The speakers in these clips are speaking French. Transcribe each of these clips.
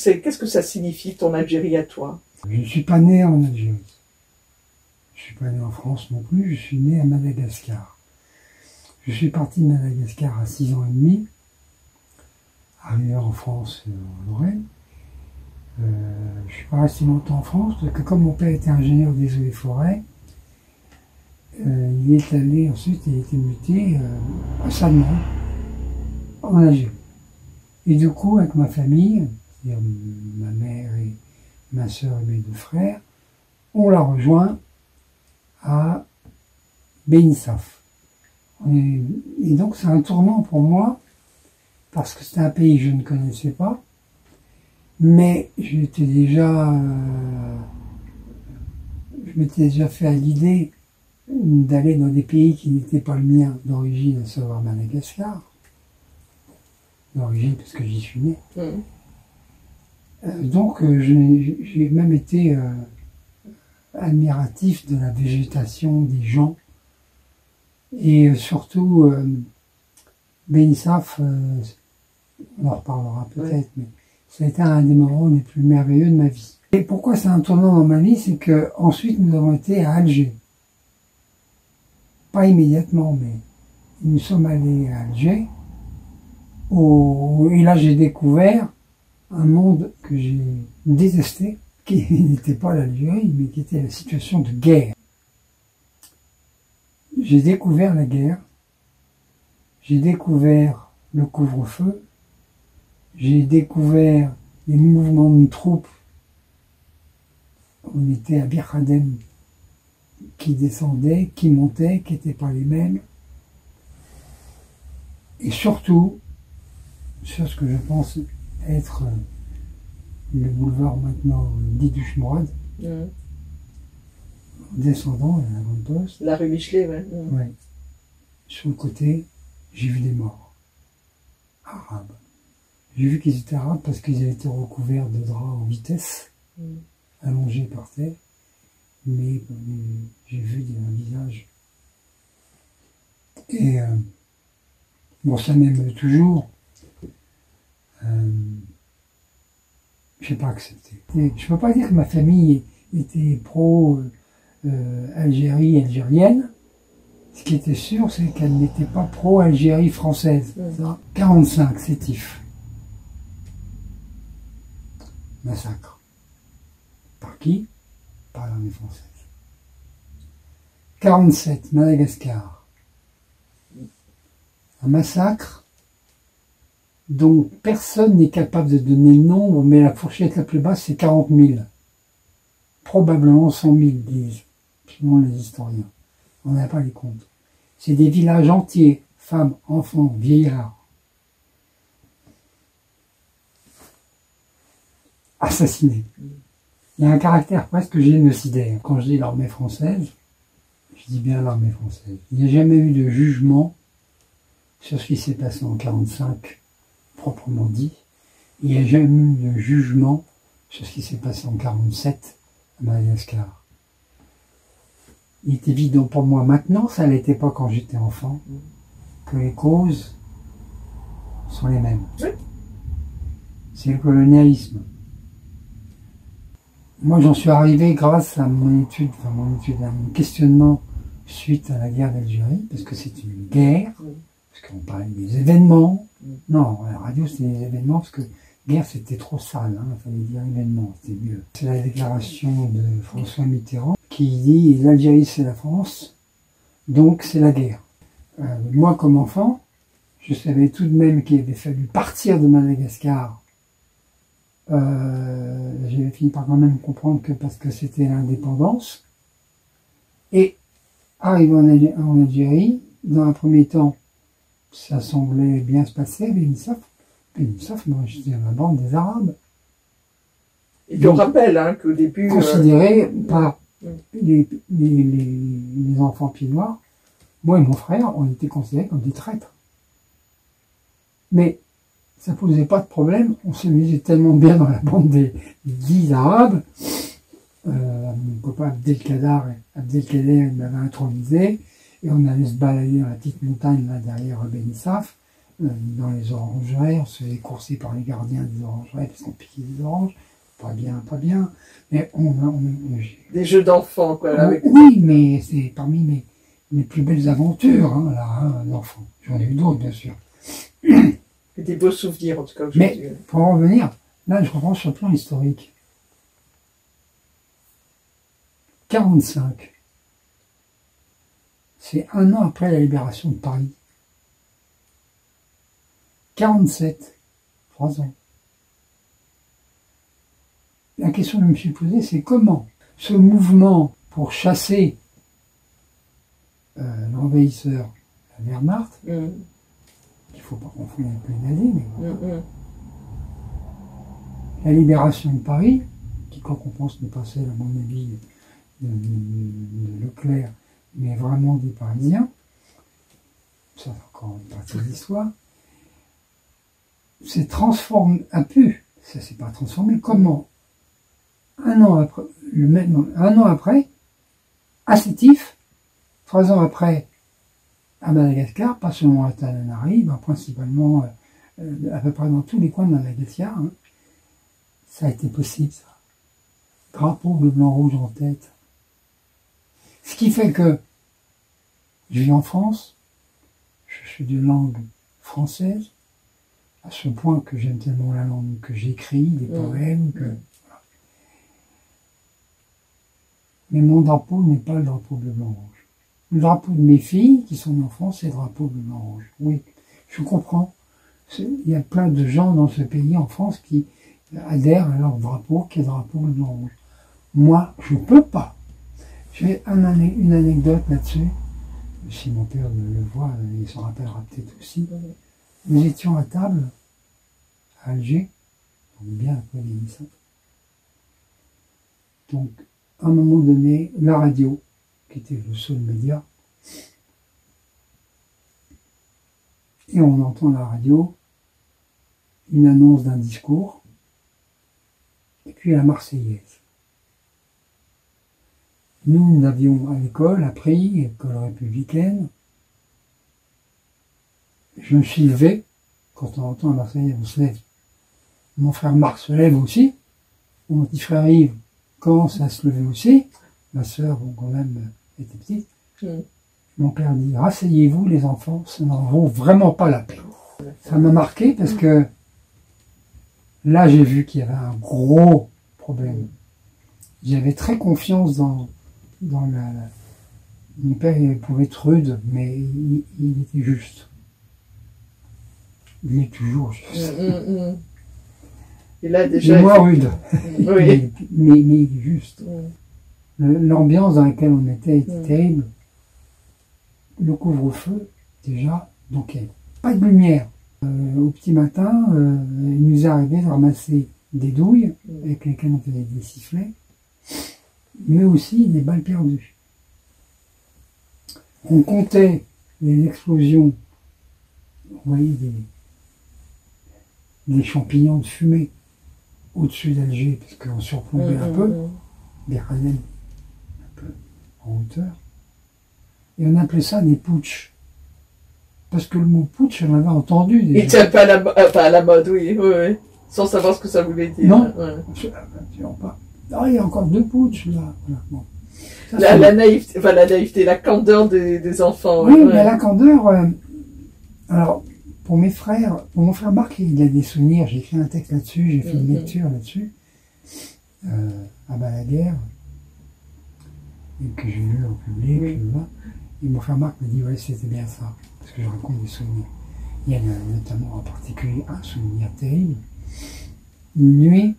c'est? Qu'est-ce que ça signifie, ton Algérie à toi? Je ne suis pas né en Algérie. Je ne suis pas né en France non plus, je suis né à Madagascar. Je suis parti de Madagascar à 6 ans et demi, arrivé en France, en Lorraine. Je ne suis pas resté longtemps en France, parce que comme mon père était ingénieur des eaux et forêts, il est allé ensuite, il a été muté à Salman, en Algérie. Et du coup, avec ma famille, c'est-à-dire ma mère et ma soeur et mes 2 frères, on l'a rejoint à Bénissaf. Et donc c'est un tournant pour moi, parce que c'est un pays que je ne connaissais pas, mais je m'étais déjà fait à l'idée d'aller dans des pays qui n'étaient pas le mien d'origine, à savoir Madagascar, d'origine parce que j'y suis né. Donc j'ai même été admiratif de la végétation, des gens, et surtout Bénissaf, on en reparlera peut-être, mais ça a été un des moments les plus merveilleux de ma vie. Et pourquoi c'est un tournant dans ma vie, c'est que ensuite nous avons été à Alger. Pas immédiatement, mais nous sommes allés à Alger, et là j'ai découvert un monde que j'ai détesté, qui n'était pas l'Algérie, mais qui était la situation de guerre. J'ai découvert la guerre, j'ai découvert le couvre-feu, j'ai découvert les mouvements de troupes. On était à Bir Khadem, qui descendaient, qui montaient, qui n'étaient pas les mêmes. Et surtout, sur ce que je pense être le boulevard maintenant dit du Schmourad, en descendant à la Grande Poste. La rue Michelet, ouais. Ouais. Sur le côté, j'ai vu des morts arabes. J'ai vu qu'ils étaient arabes parce qu'ils avaient été recouverts de draps en vitesse, allongés par terre. Mais j'ai vu un visage. Et bon, ça m'aime toujours. Je n'ai pas accepté. Je ne peux pas dire que ma famille était pro-Algérie, algérienne. Ce qui était sûr, c'est qu'elle n'était pas pro-Algérie française. 45, sétif. Massacre. Par qui? Par l'armée française. 47, Madagascar. Un massacre dont personne n'est capable de donner le nombre, mais la fourchette la plus basse, c'est 40 000. Probablement 100 000, disent, selon les historiens. On n'a pas les comptes. C'est des villages entiers, femmes, enfants, vieillards, assassinés. Il y a un caractère presque génocidaire. Quand je dis l'armée française, je dis bien l'armée française. Il n'y a jamais eu de jugement sur ce qui s'est passé en 1945, proprement dit. Il n'y a jamais eu de jugement sur ce qui s'est passé en 1947 à Madagascar. Il est évident pour moi maintenant, ça ne l'était pas quand j'étais enfant, que les causes sont les mêmes. C'est le colonialisme. Moi, j'en suis arrivé grâce à mon étude, à mon questionnement suite à la guerre d'Algérie, parce que c'est une guerre, parce qu'on parlait des événements. Non, la radio, c'était des événements, parce que guerre, c'était trop sale, il fallait dire événements, c'était mieux. C'est la déclaration de François Mitterrand qui dit « l'Algérie, c'est la France, donc c'est la guerre ». Moi, comme enfant, je savais tout de même qu'il avait fallu partir de Madagascar. J'avais fini par quand même comprendre que parce que c'était l'indépendance. Et arrivé en Algérie, dans un premier temps, ça semblait bien se passer, Bénissaf, moi j'étais dans la bande des Arabes. Et puis on rappelle qu'au début... Considéré par les enfants pieds noirs, moi et mon frère, on était considérés comme des traîtres. Mais ça ne posait pas de problème, on s'amusait tellement bien dans la bande des 10 Arabes. Mon copain Abdelkader m'avait intronisé, et on allait se balader dans la petite montagne là derrière Bénissaf, dans les orangeries, on se faisait courser par les gardiens des orangeries parce qu'on piquait des oranges. Pas bien, pas bien. Mais Des jeux d'enfants, quoi. Avec... Oui, mais c'est parmi mes plus belles aventures, hein, là, hein, d'enfant. J'en ai eu d'autres, bien sûr. Des beaux souvenirs, en tout cas, Mais, aujourd'hui. pour en revenir, là, je reprends sur le plan historique. 45. C'est 1 an après la libération de Paris. 47. 3 ans. La question que je me suis posée, c'est comment ce mouvement pour chasser l'envahisseur, la Wehrmacht, qu'il ne faut pas confondre avec les nazis, mais la libération de Paris, qui, quoi qu'on pense, n'est pas celle, à mon avis, de Leclerc, mais vraiment des Parisiens, ça c'est encore une partie de l'histoire, s'est transformé, ça s'est pas transformé, comment 1 an après, 1 an après, à Sétif, 3 ans après, à Madagascar, pas seulement à Tananarive, principalement à peu près dans tous les coins de Madagascar, hein, ça a été possible, ça. Drapeau bleu, blanc, rouge en tête. Ce qui fait que je vis en France, je suis de langue française, à ce point que j'aime tellement la langue que j'écris, des poèmes, que... Voilà. Mais mon drapeau n'est pas le drapeau bleu, blanc, rouge. Le drapeau de mes filles, qui sont nées en France, c'est le drapeau bleu, blanc, rouge. Oui, je comprends. Il y a plein de gens dans ce pays, en France, qui adhèrent à leur drapeau, qui est le drapeau bleu, blanc, rouge. Moi, je ne peux pas. J'ai une anecdote là-dessus. Si mon père le voit, il s'en rappellera peut-être aussi. Nous étions à table, à Alger, on est bien après l'émission. Donc, à un moment donné, la radio, qui était le seul média, et on entend à la radio une annonce d'un discours, et puis la Marseillaise. Nous avions à l'école appris, école républicaine. Je me suis levé, quand on entend la Marseillaise, on se lève. Mon frère Marc se lève aussi. Mon petit frère Yves commence à se lever aussi. Ma sœur, bon, quand même, était petite. Mon père dit, rasseyez-vous les enfants, ça n'en vaut vraiment pas la peine. Ça m'a marqué parce que là, j'ai vu qu'il y avait un gros problème. J'avais très confiance dans mon père, il pouvait être rude, mais il était juste. Il est toujours juste. Et là, déjà, il est moins rude, oui. mais il est juste. L'ambiance dans laquelle on était terrible. Le couvre-feu, déjà, donc il n'y avait pas de lumière. Au petit matin, il nous est arrivé de ramasser des douilles avec lesquelles on faisait des sifflets, mais aussi des balles perdues. On comptait les explosions, vous voyez des champignons de fumée au-dessus d'Alger, parce qu'on surplombait un peu, des rayons un peu en hauteur, et on appelait ça des putsch. Parce que le mot putsch, on l'avait entendu déjà. Il tient pas à la mode, oui, sans savoir ce que ça voulait dire. Non, absolument pas. Ah, il y a encore 2 putsch là. Voilà. Bon. Ça, la naïveté, la candeur des enfants. Oui, mais la candeur. Alors, pour mon frère Marc, il a des souvenirs. J'ai écrit un texte là-dessus, j'ai fait une lecture là-dessus, à Balaguer, et que j'ai lu en public. Et mon frère Marc me dit, ouais, c'était bien ça, parce que je raconte des souvenirs. Il y a notamment en particulier un souvenir terrible. Une nuit,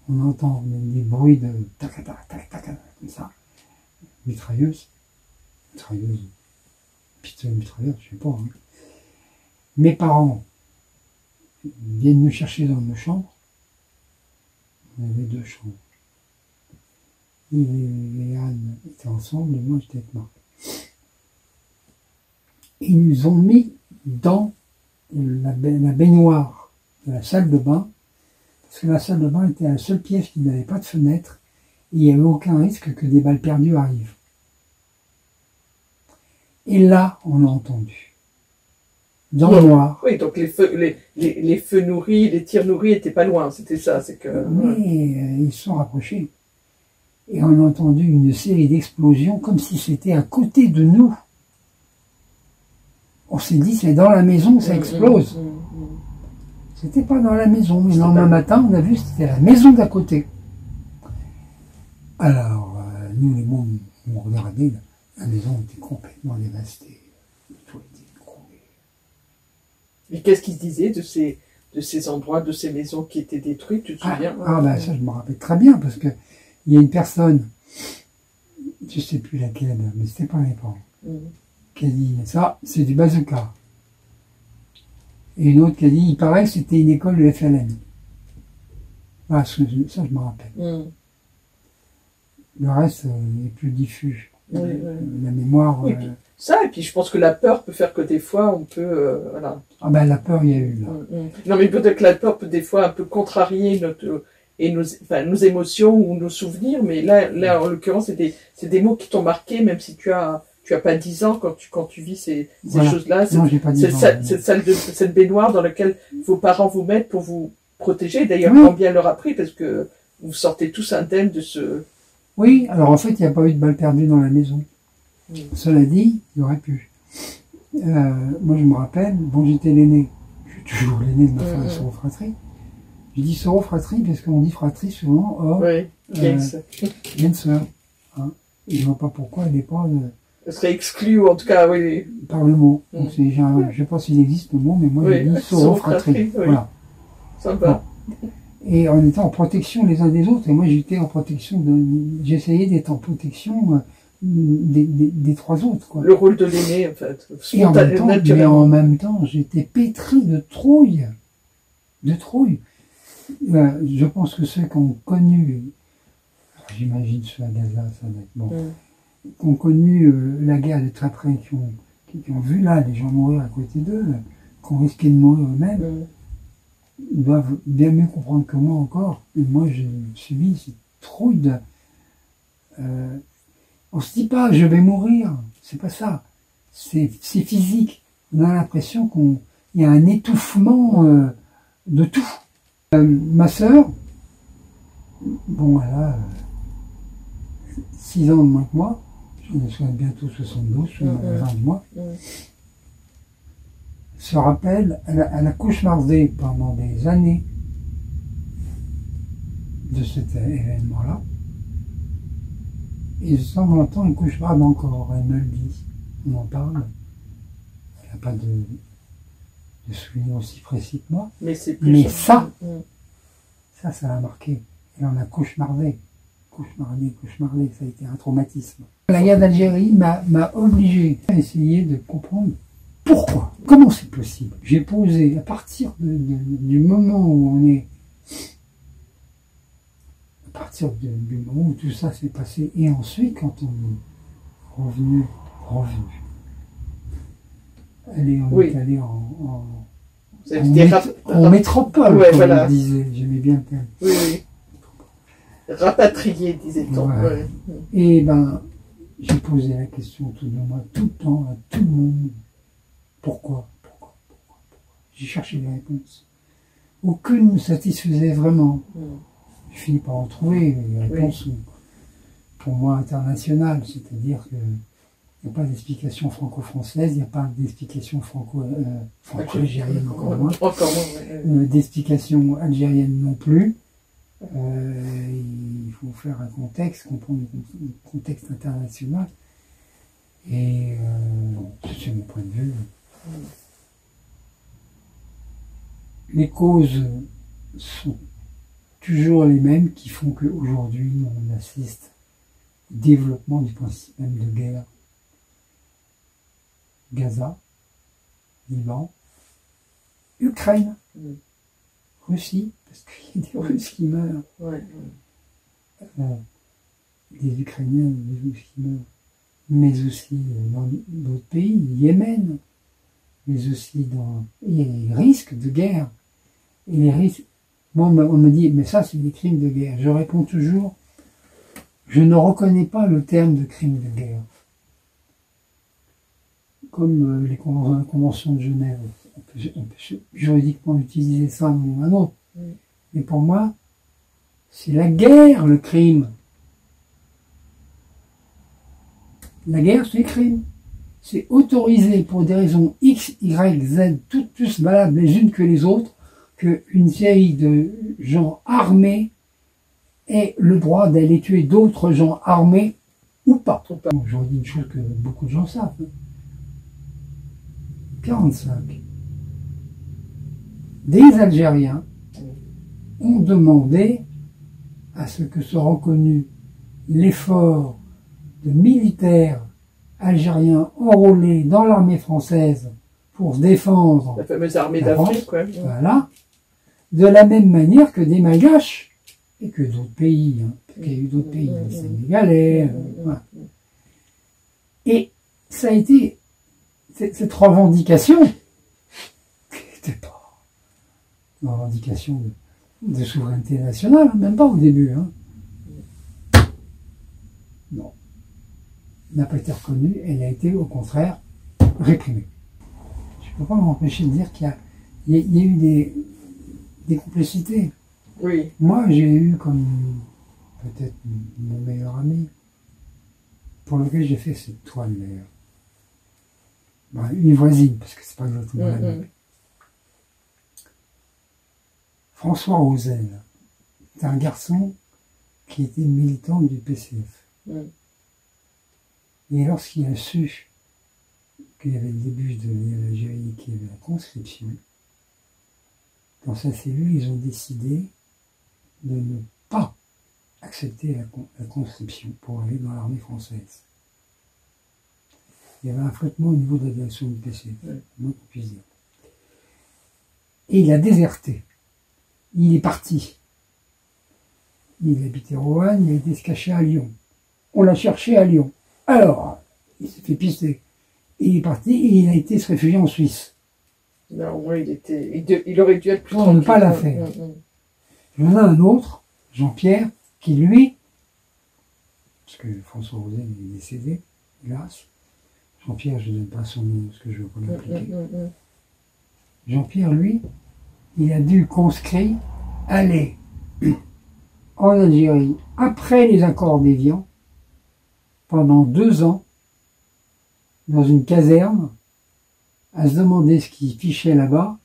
on entend des bruits de tac, tac, tac, tac, comme ça. Mitrailleuse, pistolet mitrailleuse, je sais pas. Hein. Mes parents viennent nous chercher dans nos chambres. On avait 2 chambres. Yves et Anne étaient ensemble et moi j'étais avec Marc. Ils nous ont mis dans la baignoire de la salle de bain, parce que la salle de bain était la seule pièce qui n'avait pas de fenêtre, et il n'y avait aucun risque que des balles perdues arrivent. Et là, on a entendu. dans le noir. Oui, donc les feux nourris, les tirs nourris étaient pas loin, c'était ça, c'est que... Mais ils se sont rapprochés. Et on a entendu une série d'explosions comme si c'était à côté de nous. On s'est dit, c'est dans la maison que ça explose. C'était pas dans la maison. Mais le lendemain matin, on a vu que c'était la maison d'à côté. Alors, nous, les mômes, on regardait, la maison était complètement dévastée. Tout était écroulé. Et qu'est-ce qu'ils disaient de ces endroits, de ces maisons qui étaient détruites, tu te souviens? Ben ça, je me rappelle très bien, parce que il y a une personne, je sais plus laquelle, mais c'était pas mes parents, qui a dit, ça, c'est du bazooka. Et une autre qui a dit, il paraît que c'était une école de FLN. Ah, ça, je me rappelle. Le reste est plus diffus. Oui. La mémoire... Oui, ça, et puis je pense que la peur peut faire que des fois, on peut... voilà. Ah ben, la peur, il y a eu, là. Non, mais peut-être que la peur peut des fois un peu contrarier nos émotions ou nos souvenirs, mais là en l'occurrence, c'est des mots qui t'ont marqué, même si tu as pas 10 ans quand tu vis ces choses-là. Non, j'ai pas 10 ans. Cette baignoire dans laquelle vos parents vous mettent pour vous protéger. D'ailleurs, Oui. grand bien leur a pris, parce que vous sortez tous indemnes de ce... Oui, alors en fait, il n'y a pas eu de balle perdue dans la maison. Cela dit, il y aurait pu. Moi, je me rappelle, bon, j'étais l'aîné. Je suis toujours l'aîné de ma sorofratrie. Je dis sorofratrie parce qu'on dit fratrie souvent. Or, il y a une sœur. Hein. Et je ne vois pas pourquoi elle n'est pas... elle serait exclue, ou en tout cas, oui. Par le mot. Donc, je ne sais pas s'il existe le mot, mais moi, je dis sorofratrie. Voilà. Sympa. Bon. Et on était en protection les uns des autres. Et moi, j'étais en protection j'essayais d'être en protection des trois autres, quoi. Le rôle de l'aîné, en fait. Et en même temps, j'étais pétri de trouille. De trouille. Je pense que ceux qui ont connu, j'imagine ceux à Gaza, ça va être bon, qui ont connu la guerre de très près, qui ont vu là les gens mourir à côté d'eux, qui ont risqué de mourir eux-mêmes, doivent bien mieux comprendre que moi encore. Et moi, j'ai subi cette trouille de... on se dit pas, je vais mourir. C'est pas ça. C'est physique. On a l'impression qu'il y a un étouffement de tout. Ma sœur, bon, elle a 6 ans de moins que moi. J'en ai bientôt 72, je suis à la fin du mois. Se rappelle, elle a cauchemardé pendant des années de cet événement-là. Et de temps en temps, elle cauchemarde encore, elle me le dit. On en parle. Elle n'a pas de souvenirs aussi précis que moi. Mais ça l'a marqué. Elle en a cauchemardé. Cauchemardé, ça a été un traumatisme. La guerre d'Algérie m'a obligé à essayer de comprendre pourquoi. Comment c'est possible? J'ai posé, à partir du moment où on est... À partir du moment où tout ça s'est passé, et ensuite, quand on est revenu. Allez, on est allé en métropole, comme on disait. J'aimais bien le terme. Oui. Rapatrié, disait-on. Ouais. Et ben, j'ai posé la question autour de moi, tout le temps, à tout le monde. Pourquoi? J'ai cherché des réponses. Aucune ne me satisfaisait vraiment. J'ai fini par en trouver des réponses pour moi internationales, c'est-à-dire que il n'y a pas d'explication franco-française, il n'y a pas d'explication franco-algérienne encore moins, d'explication algérienne non plus. Il faut faire un contexte, comprendre le contexte international. Et bon, c'est mon point de vue. Les causes sont toujours les mêmes qui font qu'aujourd'hui on assiste au développement du principe même de guerre. Gaza, Liban, Ukraine, Russie, parce qu'il y a des Russes qui meurent, des Ukrainiens, des Russes qui meurent, mais aussi dans d'autres pays, Yémen, mais aussi il y a les risques de guerre. Et les risques, bon, on me dit, mais ça c'est des crimes de guerre. Je réponds toujours, je ne reconnais pas le terme de crime de guerre. Comme les conventions de Genève. on peut juridiquement utiliser ça d'un moment à un autre. Mais pour moi, c'est la guerre le crime. La guerre, c'est le crime. C'est autorisé pour des raisons X, Y, Z, toutes plus valables les unes que les autres, qu'une série de gens armés aient le droit d'aller tuer d'autres gens armés ou pas. Bon, je vous dis une chose que beaucoup de gens savent. 45. Des Algériens ont demandé à ce que soit reconnu l'effort de militaires algériens enrôlés dans l'armée française pour défendre la fameuse armée d'Afrique, quoi. Voilà. De la même manière que des Malgaches et que d'autres pays, hein, qu'il y a eu d'autres pays, les Sénégalais, voilà. Et ça a été cette revendication, qui n'était pas une revendication de souveraineté nationale, même pas au début, hein. Non. N'a pas été reconnue, elle a été au contraire réprimée. Je ne peux pas m'empêcher de dire qu'il y a eu des complicités. Oui. Moi, j'ai eu comme peut-être mon meilleur ami, pour lequel j'ai fait cette toile d'ailleurs. Ben, une voisine, parce que c'est pas exactement la même. François Rosel, c'est un garçon qui était militant du PCF. Et lorsqu'il a su qu'il y avait le début de l'Algérie, qu'il y avait la conscription, dans sa cellule, ils ont décidé de ne pas accepter la conscription pour aller dans l'armée française. Il y avait un flottement au niveau de la direction du PCF, non qu'on puisse dire. Et il a déserté. Il est parti. Il habitait Roanne, il a été se cacher à Lyon. On l'a cherché à Lyon. Alors, il s'est fait pister. Et il est parti et il a été se réfugier en Suisse. Non, au moins il aurait dû être plus pour ne pas la faire. Il y en a un autre, Jean-Pierre, qui lui, parce que François Rosel est décédé, hélas. Jean-Pierre, je ne donne pas son nom, parce que je ne veux pas l'impliquer. Jean-Pierre, lui, il a dû conscrit aller en Algérie après les accords d'Évian pendant 2 ans dans une caserne à se demander ce qui fichait là-bas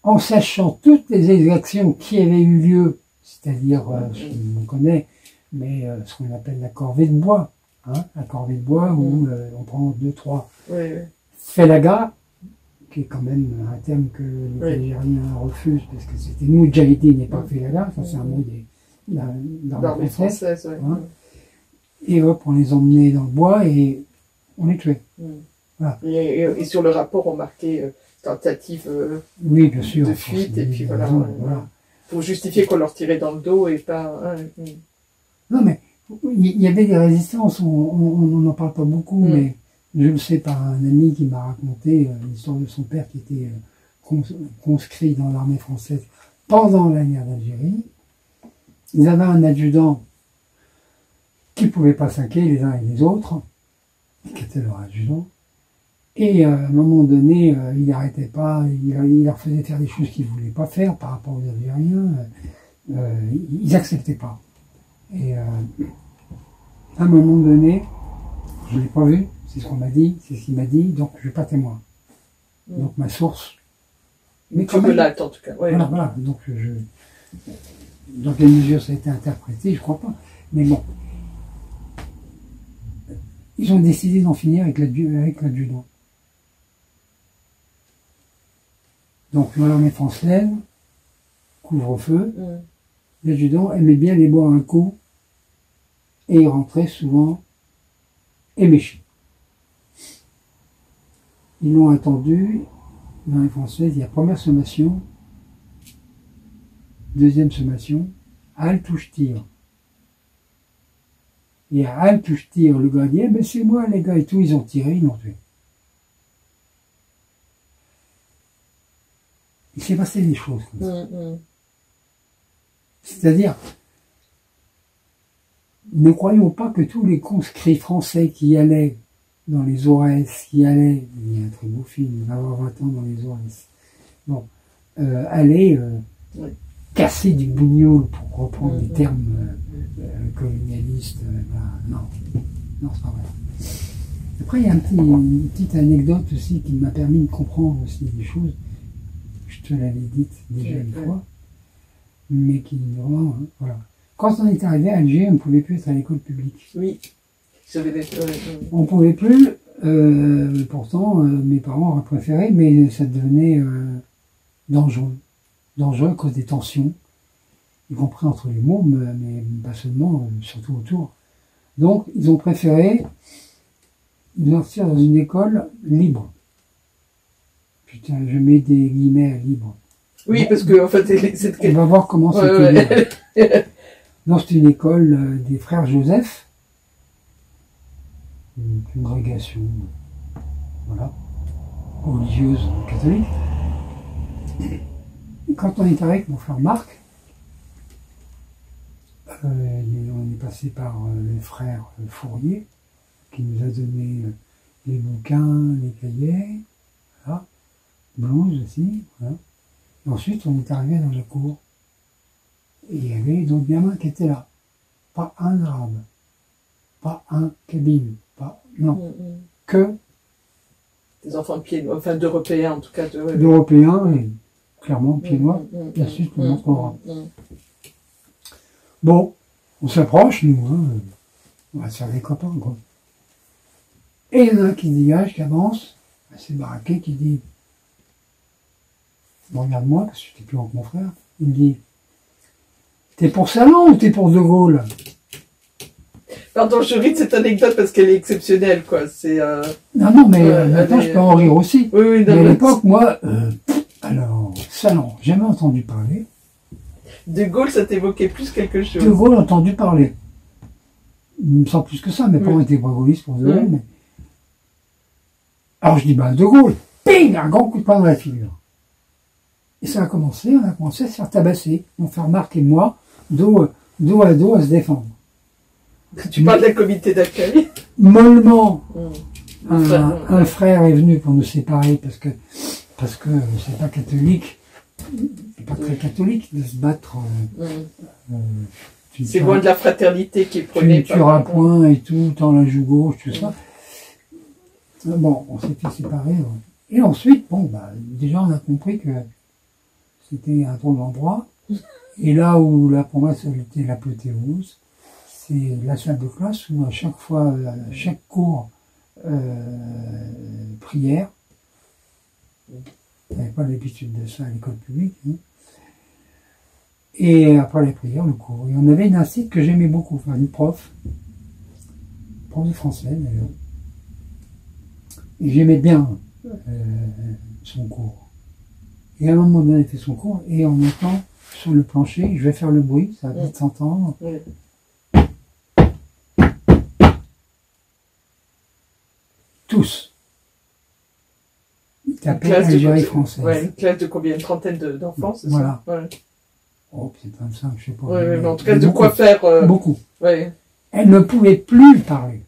en sachant toutes les exactions qui avaient eu lieu, c'est-à-dire ce qu'on connaît, mais ce qu'on appelle la corvée de bois, hein, la corvée de bois où on prend 2-3 félagas, qui est quand même un terme que les Algériens refusent parce que c'était Moudjahidine et pas félaga, ça c'est un mot d'armée française, hein. Et hop, on les emmenait dans le bois et on les tuait. Voilà. Et sur le rapport, on marquait tentative oui, bien sûr, de fuite, et puis voilà. Pour justifier qu'on leur tirait dans le dos et pas... Non, mais il y avait des résistances, on n'en parle pas beaucoup, mais je le sais par un ami qui m'a raconté l'histoire de son père qui était conscrit dans l'armée française pendant la guerre d'Algérie. Ils avaient un adjudant qui ne pouvait pas s'inquiéter les uns et les autres, qui était leur adjudant. Et à un moment donné, il n'arrêtait pas, il leur faisait faire des choses qu'ils ne voulaient pas faire par rapport aux Algériens. Ils n'acceptaient pas. Et à un moment donné, je ne l'ai pas vu, c'est ce qu'on m'a dit, c'est ce qu'il m'a dit, donc je ne suis pas témoin. Donc ma source... Mais tu me l'actes en tout cas. Ouais. Voilà. Donc dans quelle mesure ça a été interprété, je ne crois pas. Mais bon. Ils ont décidé d'en finir avec l'adjudant. Donc l'armée française, couvre-feu, l'adjudant aimait bien les boire un coup et il rentrait souvent éméché. Ils l'ont attendu, l'armée française, il y a première sommation, deuxième sommation, halte touche tir. Et à halte touche tir, le gars dit, eh ben c'est moi les gars et tout, ils ont tiré, ils l'ont tué. Il s'est passé des choses comme ça. C'est-à-dire, ne croyons pas que tous les conscrits français qui allaient dans les Aurès, il y a un très beau film, d'avoir 20 ans dans les Aurès, Bon, aller Oui. casser du bougnoul, pour reprendre des Mhm. termes colonialistes, non, non, c'est pas vrai. Après, il y a une petite anecdote aussi qui m'a permis de comprendre aussi des choses. Je te l'avais dite déjà une fois, mais qui vraiment, hein, voilà. Quand on est arrivé à Alger, on ne pouvait plus être à l'école publique. Oui. On ne pouvait plus, pourtant, mes parents auraient préféré, mais ça devenait dangereux. Dangereux à cause des tensions, y compris entre les mômes, mais pas seulement, surtout autour. Donc, ils ont préféré nous sortir dans une école libre. Putain, je mets des guillemets à libre. Oui, parce que, en fait, on va voir comment c'était libre. Non, c'est une école des frères Joseph, une congrégation, voilà, religieuse catholique. Et quand on est avec mon frère Marc, on est passé par les frères Fourier, qui nous a donné les bouquins, les cahiers, voilà, blues aussi, voilà. Et ensuite, on est arrivé dans la cour. Et il y avait d'autres gamins qui étaient là. Pas un arabe, pas un kabyle, pas, non, que des enfants pieds noirs, enfin d'Européens en tout cas. d'Européens, et clairement pieds noirs, et ensuite on montrera. Bon, on s'approche, nous, hein, on va se faire des copains, quoi. Et il y en a un qui se dégage, qui avance, assez baraqué, qui dit, regarde-moi, parce que j'étais plus grand que mon frère, il me dit, t'es pour Salan ou t'es pour De Gaulle? Pardon, je ris de cette anecdote parce qu'elle est exceptionnelle, quoi. C'est. Non, mais maintenant je peux en rire aussi. Oui, mais à l'époque, moi, alors, Salan, jamais entendu parler. De Gaulle, ça t'évoquait plus quelque chose. De Gaulle, entendu parler. Sans plus que ça, mes parents étaient pas gaullistes pour De Gaulle, mais. Alors je dis, De Gaulle, ping, un grand coup de poing dans la figure. Et ça a commencé, on a commencé à se faire tabasser. Mon frère Marc et moi, dos à dos à se défendre. Tu parles d'un comité d'accueil. Mollement, un frère est venu pour nous séparer parce que c'est pas catholique, c'est pas très catholique de se battre. C'est loin de la fraternité qui est prônée. Tu tueras point et tout, dans la joue gauche, tout ça. Bon, on s'est fait séparer. Et ensuite, déjà on a compris que c'était un drôle d'endroit. Et là où la promesse était l'apothéose, c'est la salle de classe où à chaque fois, à chaque cours, prière. On n'avait pas l'habitude de ça à l'école publique. Hein. Et après les prières, le cours. Et on avait une incite que j'aimais beaucoup, enfin une prof de français d'ailleurs. Et j'aimais bien son cours. Et à un moment donné, elle fait son cours, et en mettant sur le plancher, je vais faire le bruit, ça va vite s'entendre. Tous. Il t'appelle Algérie française. Ouais, une classe de combien? Une trentaine d'enfants, c'est ça? Voilà. Oh, peut-être 25, je sais pas. Mais en tout cas, de quoi faire. Beaucoup. Ouais. Elle ne pouvait plus parler.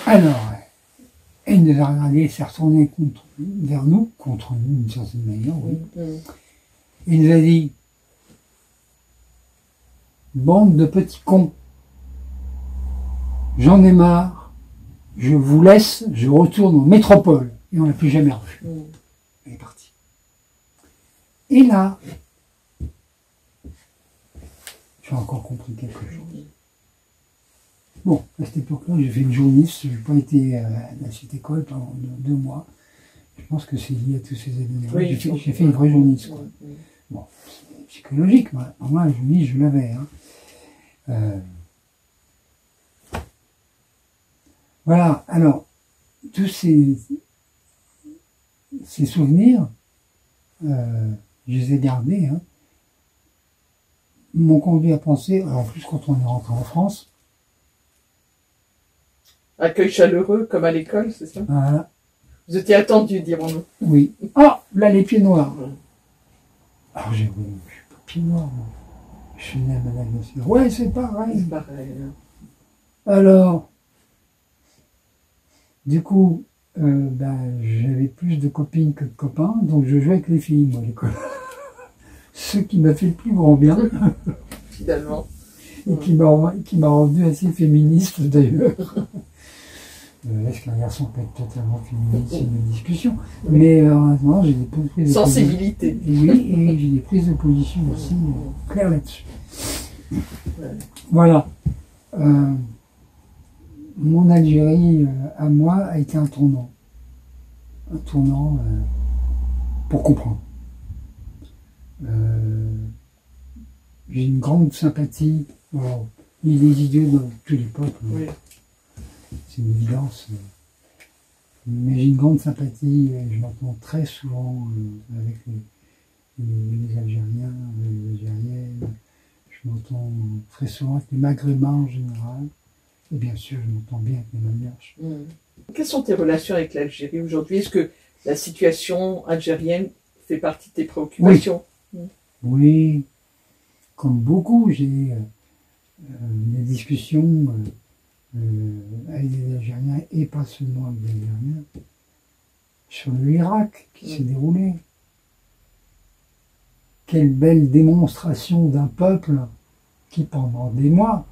Alors, elle nous a regardé, s'est retournée vers nous, contre nous d'une certaine manière, oui. Et nous a dit, bande de petits cons, j'en ai marre, je vous laisse, je retourne en métropole. Et on ne l'a plus jamais revu. Elle est partie. Et là, j'ai encore compris quelque chose. Bon, à cette époque-là, j'ai fait une jaunisse, je n'ai pas été à cette école pendant 2 mois. Je pense que c'est lié à tous ces événements. Oui, j'ai fait une vraie jaunisse. Quoi. Bon, c'est psychologique, moi. Moi, la jaunisse, je l'avais. Hein. Voilà, alors, tous ces souvenirs, je les ai gardés, hein, m'ont conduit à penser, en plus quand on est rentré en France, accueil chaleureux, comme à l'école, c'est ça? Voilà. Vous étiez attendu, dirons-nous. Oui. Ah, là, les pieds noirs. Alors, j'ai dit, je suis pas pieds noirs, moi. Je suis né à Madagascar. Ouais, c'est pareil. C'est pareil. Alors, du coup, J'avais plus de copines que de copains, donc je jouais avec les filles, moi, à l'école. Ce qui m'a fait le plus grand bien. Finalement. Et qui m'a rendu assez féministe, d'ailleurs. Est-ce qu'un garçon peut être totalement féministe, c'est une discussion. Mais honnêtement, j'ai des prises de sensibilité. Oui, et j'ai des prises de position aussi claires là-dessus. Ouais. Voilà. Mon Algérie, à moi, a été un tournant. Un tournant pour comprendre. J'ai une grande sympathie. Alors, il y a des idiots dans tous les peuples. Oui. C'est une évidence. Mais j'ai une grande sympathie, et je m'entends très souvent avec les Algériens, les Algériennes. Je m'entends très souvent avec les Maghrébins en général. Et bien sûr, je m'entends bien avec les Malgaches. Quelles sont tes relations avec l'Algérie aujourd'hui? Est-ce que la situation algérienne fait partie de tes préoccupations? Oui. Comme beaucoup, j'ai des discussions avec des Algériens, et pas seulement avec des Algériens, sur l'Irak qui s'est déroulé. Quelle belle démonstration d'un peuple qui, pendant des mois,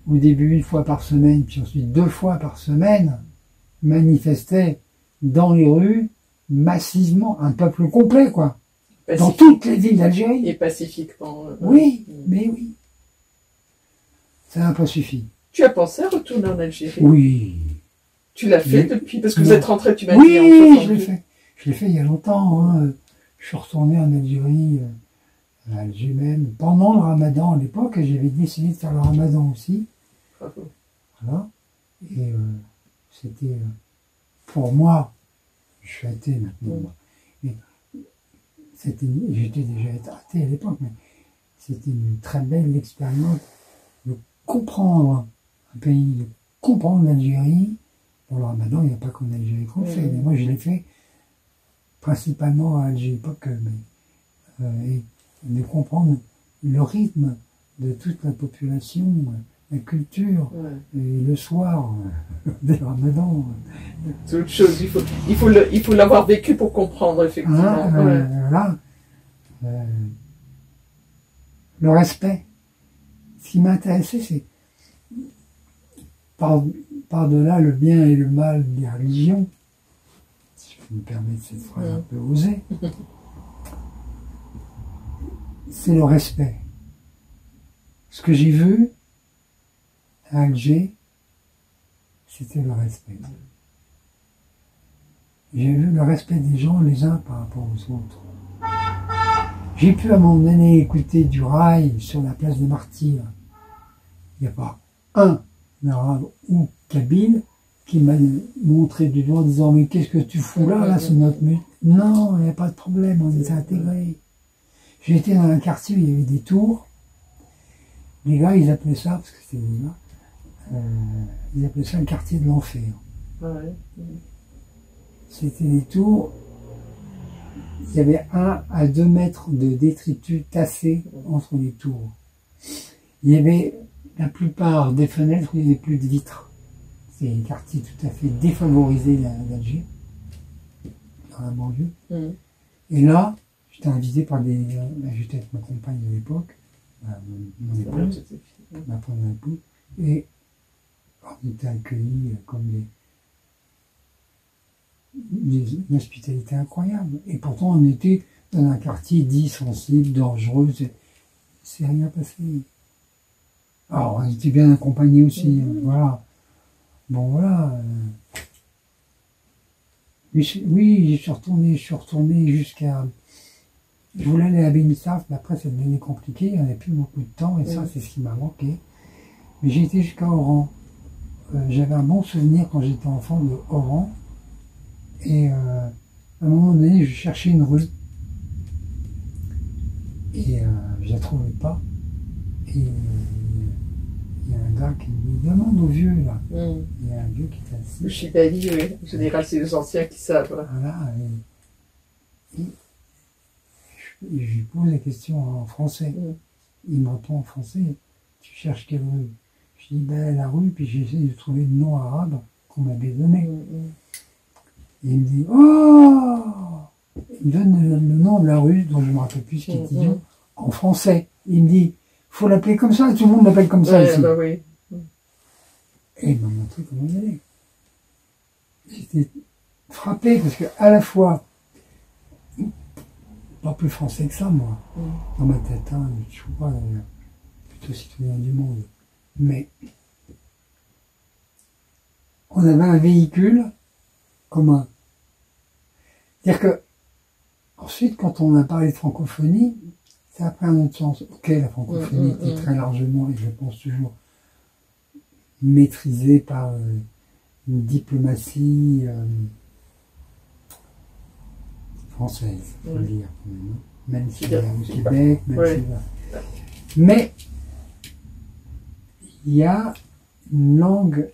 au début 1 fois par semaine, puis ensuite 2 fois par semaine, manifestait dans les rues, massivement, un peuple complet, quoi. Dans toutes les villes d'Algérie. Et pacifiquement. Oui, mais oui. Ça n'a pas suffi. Tu as pensé à retourner en Algérie? Oui. Tu l'as fait depuis? Parce que vous êtes rentré, tu m'as dit. Oui, je l'ai fait. Je l'ai fait il y a longtemps. Hein. Je suis retourné en Algérie, à Alger même, pendant le Ramadan à l'époque, et j'avais décidé de faire le Ramadan aussi. Bravo. Voilà. Et c'était, pour moi, je suis athée maintenant. J'étais déjà athée à l'époque, mais c'était une très belle expérience de comprendre un pays, de comprendre l'Algérie. Pour le Ramadan, il n'y a pas qu'en Algérie qu'on le fait, mais moi je l'ai fait principalement à Alger, pas que, mais et de comprendre le rythme de toute la population, la culture, et le soir des Ramadans. C'est autre chose, il faut l'avoir vécu pour comprendre, effectivement. Voilà. Le respect. Ce qui m'a intéressé, c'est par-delà le bien et le mal des religions, si je peux me permettre cette phrase un peu osée, c'est le respect. Ce que j'ai vu à Alger, c'était le respect. J'ai vu le respect des gens les uns par rapport aux autres. J'ai pu à un moment donné écouter du rail sur la place des Martyrs. Il n'y a pas un arabe ou kabyle qui m'a montré du doigt en disant « Mais qu'est-ce que tu fous là c'est notre but. » Non, il n'y a pas de problème, on est intégrés. J'ai été dans un quartier où il y avait des tours. Les gars, ils appelaient ça, parce que c'était des gars, ils appelaient ça le quartier de l'enfer. C'était des tours, il y avait 1 à 2 mètres de détritus tassés entre les tours. Il y avait la plupart des fenêtres où il n'y avait plus de vitres. C'est un quartier tout à fait défavorisé d'Alger, dans la banlieue. Et là, j'étais invité par j'étais avec ma compagne de l'époque, mon épouse, ma première épouse, et on était accueillis comme une hospitalité incroyable. Et pourtant, on était dans un quartier dit sensible, dangereux. C'est rien passé. Alors, on était bien accompagnés aussi. Voilà. Bon, voilà. Mais oui, je suis retourné jusqu'à... Je voulais aller à Bénissaf, mais après, ça devenait compliqué. Il n'y avait plus beaucoup de temps, et ça, c'est ce qui m'a manqué. Mais j'ai été jusqu'à Oran. J'avais un bon souvenir quand j'étais enfant de Oran. Et à un moment donné, je cherchais une rue. Et je la trouvais pas. Et il y a un gars qui me demande aux vieux, là. Il y a un vieux qui est assis. Le Chibali, oui. En général, c'est les anciens qui savent. Voilà. Et je lui pose la question en français. Il me répond en français. Tu cherches quelle rue? Je dis, la rue, puis j'essaie de trouver le nom arabe qu'on m'avait donné. Et il me dit, oh! Il me donne le nom de la rue, dont je ne me rappelle plus ce qu'il dit, en français. Il me dit, faut l'appeler comme ça, tout le monde l'appelle comme ça ici. Bah oui. Et il m'a montré comment y aller. J'étais frappé, parce que à la fois, pas plus français que ça, moi, dans ma tête, hein, je ne suis pas plutôt citoyen du monde. Mais on avait un véhicule commun. C'est-à-dire que, ensuite, quand on a parlé de francophonie, ça a pris un autre sens. Ok, la francophonie était très largement, et je pense toujours, maîtrisée par une diplomatie française, il faut le dire, quand même si au Québec, mais il y a une langue,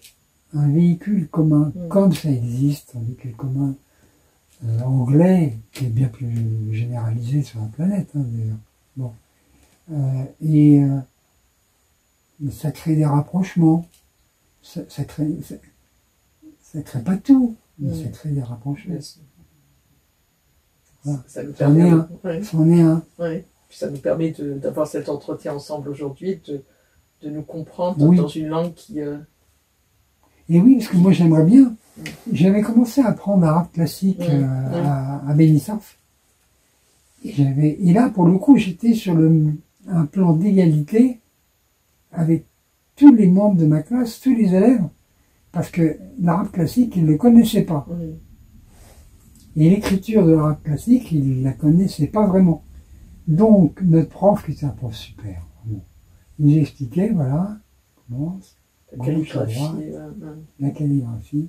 un véhicule commun, comme ça existe, un véhicule commun anglais, qui est bien plus généralisé sur la planète, hein, d'ailleurs. Bon. Ça crée des rapprochements. Ça crée pas tout, mais ça crée des rapprochements. Voilà. Ça nous permet, c'en est un. Ouais. Puis ça nous permet d'avoir cet entretien ensemble aujourd'hui, de nous comprendre dans une langue qui... Et oui, parce que moi j'aimerais bien. J'avais commencé à apprendre l'arabe classique à Bénissaf. Et là, pour le coup, j'étais sur un plan d'égalité avec tous les membres de ma classe, tous les élèves, parce que l'arabe classique, ils ne le connaissaient pas. Et l'écriture de l'arabe classique, ils ne la connaissaient pas vraiment. Donc, notre prof, qui était un prof super, il nous expliquait, voilà, comment, la calligraphie. La calligraphie.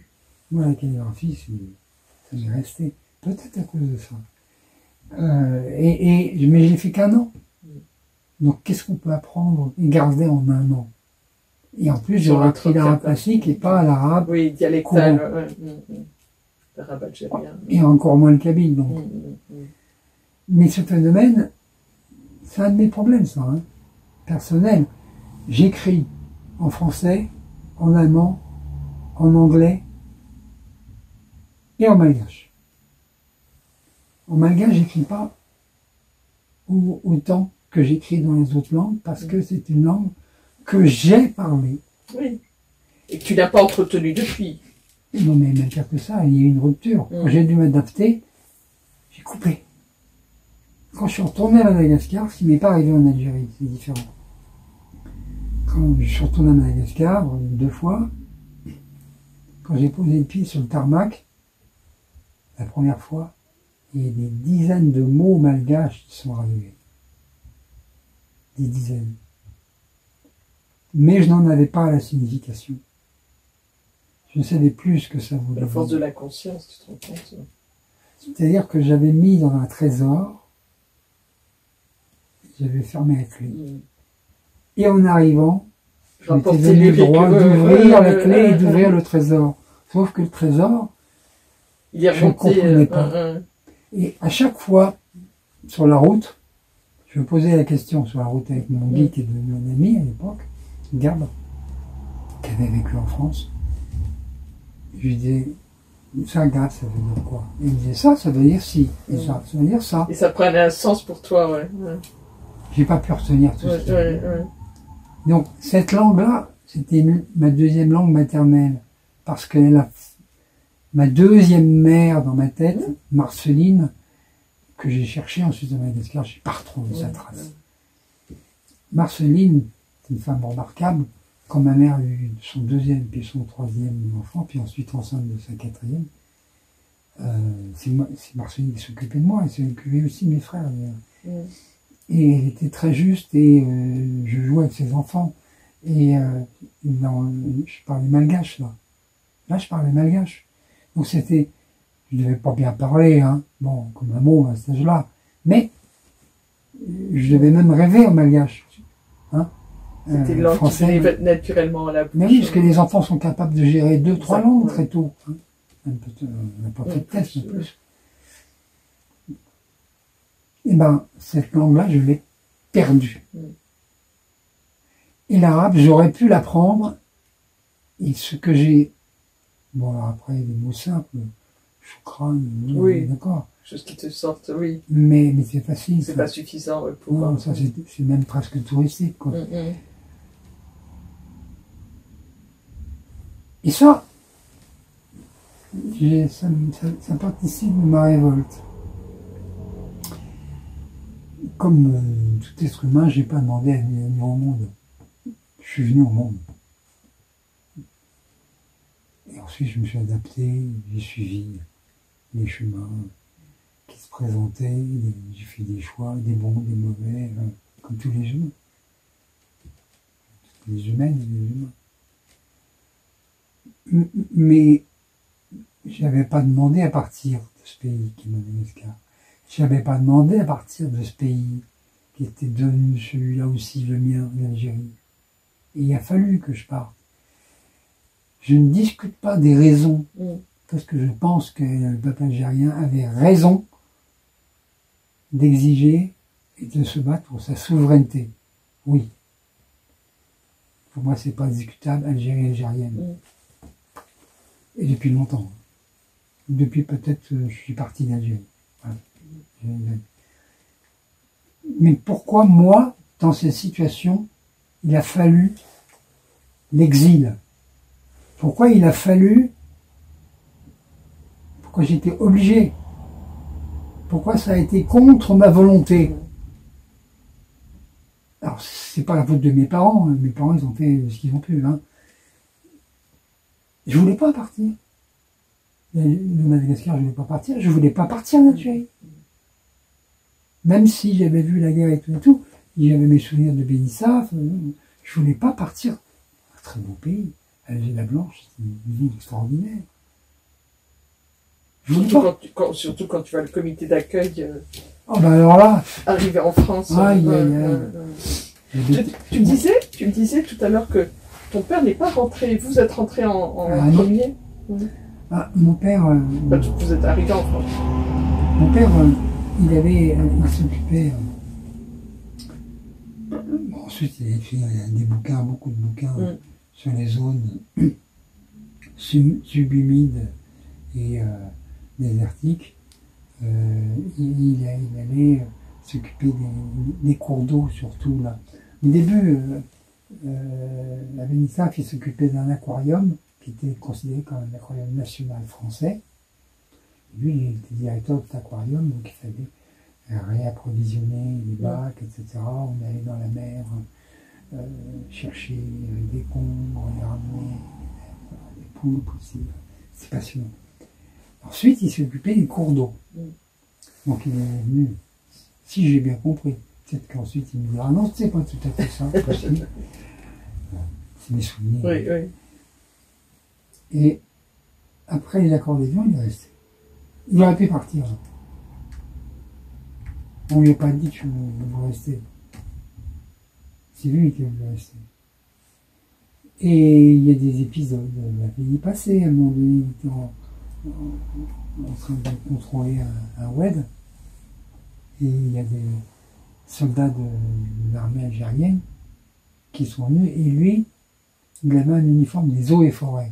Moi, la calligraphie, ça m'est resté. Peut-être à cause de ça. Mais j'ai fait qu'un an. Donc, qu'est-ce qu'on peut apprendre et garder en un an? Et en plus, j'aurais appris l'arabe classique et pas l'arabe. Oui, dialectal. L'arabe algérien. Et encore moins le kabyle, donc. Mais ce phénomène, c'est un de mes problèmes, ça, hein, personnel. J'écris en français, en allemand, en anglais et en malgache. En malgache, j'écris pas autant que j'écris dans les autres langues parce que c'est une langue que j'ai parlée. Oui. Et que tu n'as pas entretenue depuis. Non, mais même pire que ça, il y a eu une rupture. Quand j'ai dû m'adapter, j'ai coupé. Quand je suis retourné à Madagascar, ce qui m'est pas arrivé en Algérie, c'est différent. Quand je suis retourné à Madagascar, 2 fois, quand j'ai posé le pied sur le tarmac, la première fois, il y a des dizaines de mots malgaches qui sont arrivés. Des dizaines. Mais je n'en avais pas la signification. Je ne savais plus ce que ça voulait dire. La force de la conscience, tu te rends compte? C'est-à-dire que j'avais mis dans un trésor, j'avais fermé la clé. Et en arrivant, je m'étais donné le droit d'ouvrir la clé et d'ouvrir le trésor. Sauf que le trésor, je ne comprenais pas. Et à chaque fois, sur la route, je me posais la question sur la route avec mon guide qui est devenu un ami à l'époque, Gab, qui avait vécu en France. Je lui disais, ça, Gab, ça veut dire quoi? Et il me disait, ça veut dire ci. Et ça veut dire ça. Et ça prenait un sens pour toi, ouais. J'ai pas pu retenir tout ça. Donc, cette langue-là, c'était ma deuxième langue maternelle. Parce que ma deuxième mère dans ma tête, Marceline, que j'ai cherchée ensuite à Madagascar, j'ai pas retrouvé sa trace. Marceline, c'est une femme remarquable. Quand ma mère a eu son deuxième puis son troisième enfant, puis ensuite enceinte de sa quatrième, c'est Marceline qui s'occupait de moi, et s'occupait aussi de mes frères. Et elle était très juste, et je jouais avec ses enfants. Et je parlais malgache, là. Là, je parlais malgache. Donc c'était, je ne devais pas bien parler, hein, bon, comme un mot à cet âge-là, mais je devais même rêver en malgache. Hein. C'était une langue qui venait naturellement à la bouche. Mais oui, parce que les enfants sont capables de gérer 2-3 langues très tôt. Hein. N'importe quel test, de plus. Et ben, cette langue-là, je l'ai perdue. Et l'arabe, j'aurais pu l'apprendre, et ce que j'ai Bon, alors après, des mots simples, choukran, Oui. d'accord. Choses qui te sortent, oui. Mais c'est facile. C'est ça. pas suffisant pour... Non, ça c'est même presque touristique, quoi. Et ça, ça participe de ma révolte. Comme tout être humain, j'ai pas demandé à venir au monde. Je suis venu au monde. Et ensuite, je me suis adapté, j'ai suivi les chemins qui se présentaient, j'ai fait des choix, des bons, des mauvais, comme tous les humains. Les humaines et les humains. Mais j'avais pas demandé à partir de ce pays qui est Madagascar. J'avais pas demandé à partir de ce pays qui était devenu celui-là aussi le mien, l'Algérie. Et il a fallu que je parte. Je ne discute pas des raisons, parce que je pense que le peuple algérien avait raison d'exiger et de se battre pour sa souveraineté. Oui. Pour moi, c'est pas discutable, Algérie algérienne. Et depuis longtemps. Depuis peut-être je suis parti d'Algérie. Voilà. Mais pourquoi moi, dans cette situation, il a fallu l'exil? Pourquoi il a fallu... Pourquoi j'étais obligé? Pourquoi ça a été contre ma volonté? Alors, c'est pas la faute de mes parents. Mes parents, ils ont fait ce qu'ils ont pu. Hein. Je voulais pas partir. Le Madagascar, je voulais pas partir. Je voulais pas partir en Algérie. Même si j'avais vu la guerre et tout, j'avais mes souvenirs de Bénissaf, je voulais pas partir. Un très beau pays. Alger-la-Blanche, c'est une ville extraordinaire. Surtout quand tu vas le comité d'accueil oh ben alors là, arriver en France. Tu me disais tout à l'heure que ton père n'est pas rentré. Vous êtes rentré en premier. Mon père... vous êtes arrivé en France. Mon père, il s'occupait... ensuite, il a écrit des bouquins, beaucoup de bouquins sur les zones subhumides et désertiques. Il allait s'occuper des cours d'eau, surtout là. Au début, la Bénissaf, il s'occupait d'un aquarium qui était considéré comme un aquarium national français. Et lui, il était directeur de cet aquarium, donc il fallait réapprovisionner les bacs, etc. On allait dans la mer chercher des congres, les ramener, des poulpes aussi. C'est passionnant. Ensuite, il s'est occupé des cours d'eau. Donc il est venu, si j'ai bien compris, peut-être qu'ensuite il me dira non, c'est pas tout à fait ça, c'est mes souvenirs. Oui, oui. Et après les accordéons, il est resté. Il aurait pu partir. On lui a pas dit que vous restez. C'est lui qui voulait rester. Et il y a des épisodes, la vie passée, à un moment donné, il était en train de contrôler un WED, et il y a des soldats de l'armée algérienne qui sont venus, et lui, il avait un uniforme des eaux et forêts.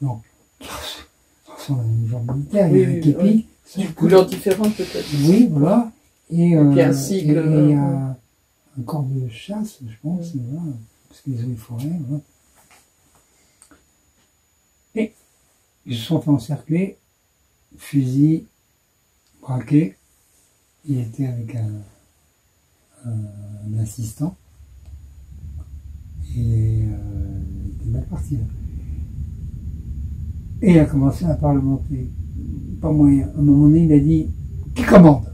Donc, ça ressemble à un uniforme militaire, il y a un képi. Une couleur différente peut-être. Oui, voilà. Et puis un sigle. Et il y a un corps de chasse, je pense, voilà, parce que les eaux et forêts, voilà. Et ils se sont fait encercler, fusil, braqué. Il était avec un assistant. Et il était mal parti là. Et il a commencé à parlementer. Pas moyen. À un moment donné, il a dit qui commande?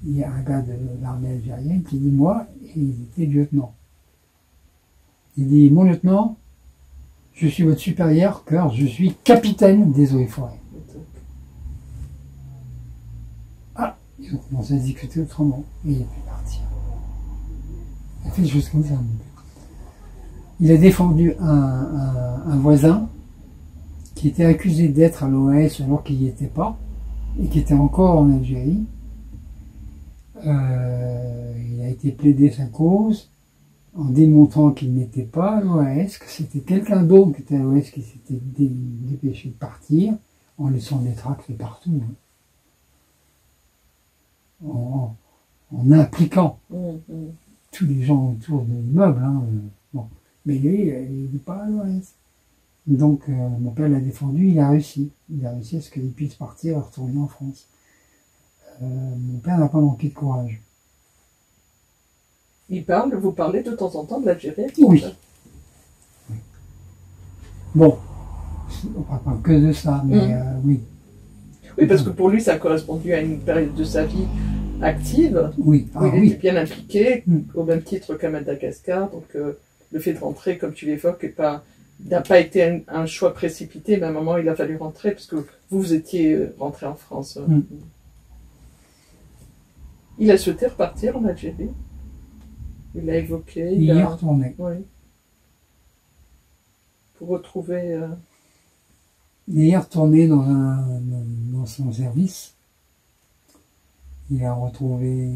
Il y a un gars de l'armée algérienne qui dit moi, et il était lieutenant. Il dit mon lieutenant, je suis votre supérieur car je suis capitaine des eaux et forêts. Ah, ils ont commencé à discuter autrement et il a pu partir. Il a fait des choses comme ça. Il a défendu un voisin qui était accusé d'être à l'OAS alors qu'il n'y était pas et qui était encore en Algérie. Il a été plaidé sa cause en démontrant qu'il n'était pas à l'OAS, que c'était quelqu'un d'autre qui était à l'OAS qui s'était dépêché de partir, en laissant des tracts partout, hein. En impliquant tous les gens autour de l'immeuble. Hein, bon. Mais lui, il n'est pas à l'OAS. Donc, mon père l'a défendu, il a réussi. Il a réussi à ce qu'il puisse partir et retourner en France. Mon père n'a pas manqué de courage. Vous parlez de temps en temps de l'Algérie? Oui. Bon, on ne parle pas que de ça, mais oui. Oui, parce que pour lui, ça a correspondu à une période de sa vie active, oui. où il était bien impliqué, au même titre qu'à Madagascar. Donc, le fait de rentrer, comme tu l'évoques, n'a pas été un choix précipité, mais à un moment, il a fallu rentrer, parce que vous étiez rentré en France. Il a souhaité repartir en Algérie. Il l'a évoqué. Il y est retourné. Oui. Pour retrouver... Il est retourné dans son service. Il a retrouvé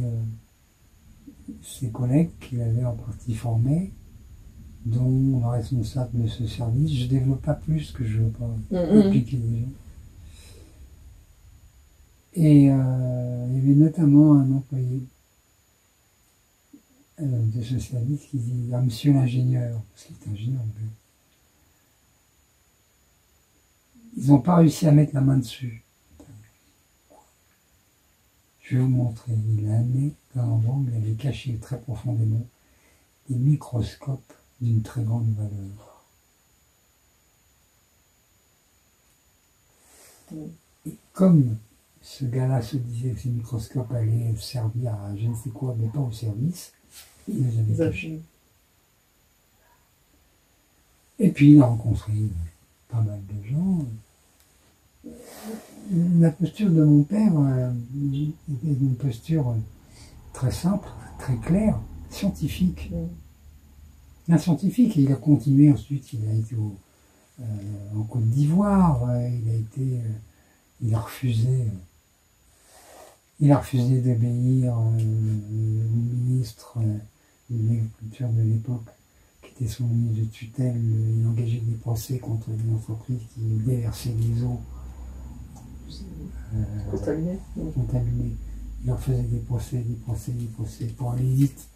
ses collègues qu'il avait en partie formés, dont le responsable de ce service. Je ne développe pas plus, que je ne veux pas compliquer les gens. Et il y avait notamment un employé de ce service qui dit « Ah, monsieur l'ingénieur », parce qu'il est ingénieur. Ils n'ont pas réussi à mettre la main dessus. Je vais vous montrer. Il a amené dans l'endroit où il avait caché très profondément des microscopes d'une très grande valeur. Et comme ce gars-là se disait que ces microscopes allaient servir à je ne sais quoi, mais pas au service, il les avait cachés. Et puis il a rencontré pas mal de gens. La posture de mon père était une posture très simple, très claire, scientifique. Un scientifique, et il a continué ensuite, il a été en Côte d'Ivoire, il a refusé d'obéir au ministre de l'agriculture de l'époque, qui était son ministre de tutelle. Il engageait des procès contre des entreprises qui déversaient des eaux contaminées. Il leur faisait des procès pour aller vite.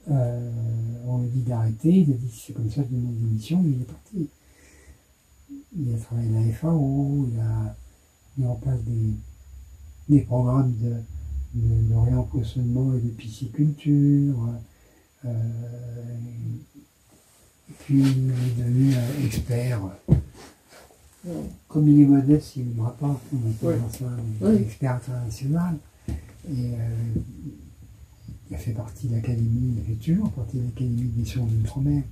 On lui dit d'arrêter, il a dit c'est comme ça, je demande démission, il est parti. Il a travaillé à la FAO, il a mis en place des programmes de réempoisonnement et de pisciculture. Et puis il est devenu expert. Comme il est modeste, il ne me rapporte, on appelle ça expert international. Et il a fait partie de l'Académie, il fait toujours partie de l'Académie des sciences d'outre-mer.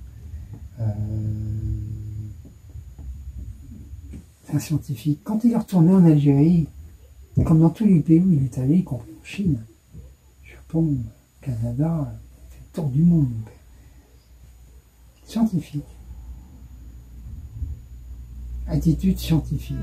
C'est un scientifique. Quand il est retourné en Algérie, comme dans tous les pays où il est allé, y compris en Chine, Japon, Canada, il fait le tour du monde, mon père. Scientifique. Attitude scientifique.